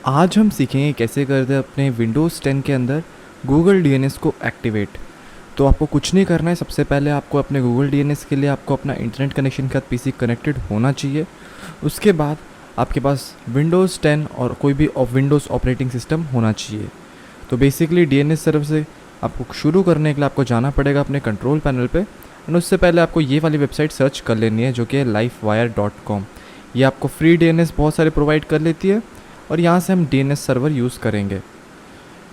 आज हम सीखेंगे कैसे करते हैं अपने विंडोज़ 10 के अंदर गूगल डीएनएस को एक्टिवेट। तो आपको कुछ नहीं करना है। सबसे पहले आपको अपने गूगल डीएनएस के लिए आपको अपना इंटरनेट कनेक्शन के साथ पीसी कनेक्टेड होना चाहिए। उसके बाद आपके पास विंडोज़ 10 और कोई भी विंडोज़ ऑपरेटिंग सिस्टम होना चाहिए। तो बेसिकली डीएनएस सर्वर से आपको शुरू करने के लिए आपको जाना पड़ेगा अपने कंट्रोल पैनल पे। एंड उससे पहले आपको ये वाली वेबसाइट सर्च कर लेनी है जो कि है livewire.com। ये आपको फ्री डीएनएस बहुत सारे प्रोवाइड कर लेती है और यहाँ से हम डीएनएस सर्वर यूज़ करेंगे।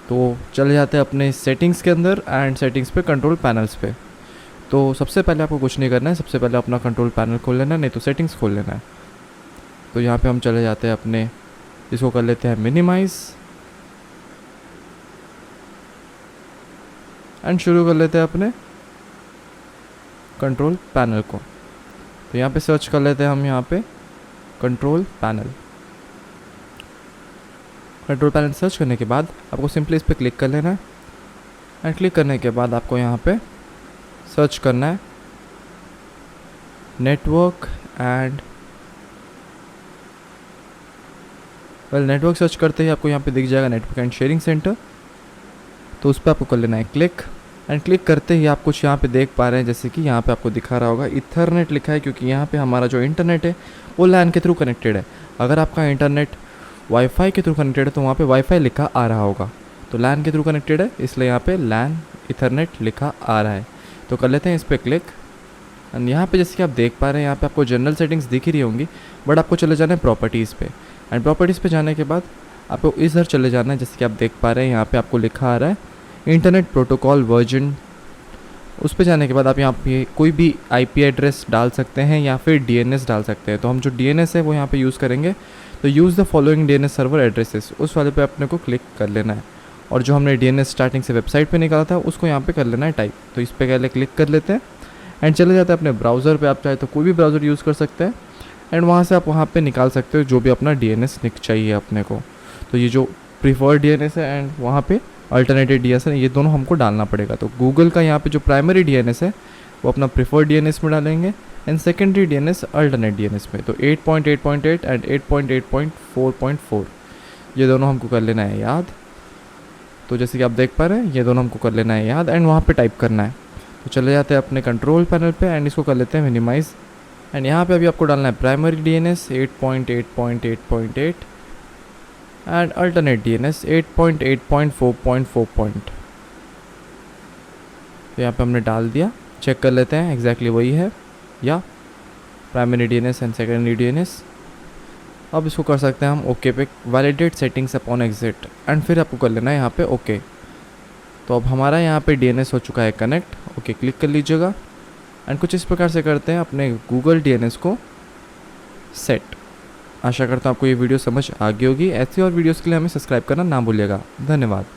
तो चले जाते हैं अपने सेटिंग्स के अंदर एंड सेटिंग्स पे कंट्रोल पैनल्स पे। तो सबसे पहले आपको कुछ नहीं करना है, सबसे पहले अपना कंट्रोल पैनल खोल लेना है, नहीं तो सेटिंग्स खोल लेना है। तो यहाँ पे हम चले जाते हैं अपने, इसको कर लेते हैं मिनिमाइज़ एंड शुरू कर लेते हैं अपने कंट्रोल पैनल को। तो यहाँ पे सर्च कर लेते हैं हम यहाँ पे control panel. Control panel search करने के बाद आपको सिंपली इस पर क्लिक कर लेना है एंड क्लिक करने के बाद आपको यहाँ पे सर्च करना है नेटवर्क एंड नेटवर्क सर्च करते ही आपको यहाँ पे दिख जाएगा नेटवर्क एंड शेयरिंग सेंटर। तो उस पर आपको कर लेना है क्लिक एंड क्लिक करते ही आप कुछ यहाँ पे देख पा रहे हैं, जैसे कि यहाँ पे आपको दिखा रहा होगा इथरनेट लिखा है, क्योंकि यहाँ पे हमारा जो इंटरनेट है वो लैन के थ्रू कनेक्टेड है। अगर आपका इंटरनेट वाईफाई के थ्रू कनेक्टेड है तो वहाँ पे वाईफाई लिखा आ रहा होगा। तो लैन के थ्रू कनेक्टेड है इसलिए यहाँ पे लैन इथरनेट लिखा आ रहा है। तो कर लेते हैं इस पर क्लिक एंड यहाँ पे जैसे कि आप देख पा रहे हैं यहाँ पे आपको जनरल सेटिंग्स दिख ही रही होंगी, बट आपको चले जाना है प्रॉपर्टीज़ पे। एंड प्रॉपर्टीज़ पे जाने के बाद आपको इधर चले जाना है, जैसे कि आप देख पा रहे हैं यहाँ पे आपको लिखा आ रहा है इंटरनेट प्रोटोकॉल वर्जन। उस पे जाने के बाद आप यहाँ पे कोई भी आईपी एड्रेस डाल सकते हैं या फिर डीएनएस डाल सकते हैं। तो हम जो डीएनएस है वो यहाँ पे यूज़ करेंगे। तो use the following DNS server addresses, उस वाले पे अपने को क्लिक कर लेना है। और जो हमने डीएनएस स्टार्टिंग से वेबसाइट पे निकाला था उसको यहाँ पे कर लेना है टाइप। तो इस पे पहले क्लिक कर लेते हैं एंड चले जाते हैं अपने ब्राउज़र पे। आप चाहे तो कोई भी ब्राउज़र यूज़ कर सकते हैं एंड वहाँ से आप वहाँ पे निकाल सकते हो जो भी अपना डीएनएस चाहिए अपने को। तो ये जो प्रीफर्ड डीएनएस है एंड वहाँ पे अल्टरनेटिव डीएनएस है, ये दोनों हमको डालना पड़ेगा। तो गूगल का यहाँ पे जो प्राइमरी डीएनएस है वो अपना प्रीफर्ड डीएनएस में डालेंगे and secondary DNS alternate DNS में। तो 8.8.8 एंड 8.8.4.4 ये दोनों हमको कर लेना है याद। तो जैसे कि आप देख पा रहे हैं ये दोनों हमको कर लेना है याद एंड वहाँ पे टाइप करना है। तो चले जाते हैं अपने कंट्रोल पैनल पे एंड इसको कर लेते हैं मिनिमाइज़ एंड यहाँ पे अभी आपको डालना है primary DNS 8.8.8.8 and alternate DNS 8.8.4.4. तो यहाँ पे हमने डाल दिया, चेक कर लेते हैं एग्जैक्टली वही है या primary DNS and secondary DNS. अब इसको कर सकते हैं हम ओके पे, validate settings upon exit and फिर आपको कर लेना है यहाँ पे ओके। तो अब हमारा यहाँ पे डीएनएस हो चुका है कनेक्ट। ओके क्लिक कर लीजिएगा एंड कुछ इस प्रकार से करते हैं अपने गूगल डीएनएस को सेट। आशा करता हूँ आपको ये वीडियो समझ आ गई होगी। ऐसी और वीडियोस के लिए हमें सब्सक्राइब करना ना भूलिएगा। धन्यवाद।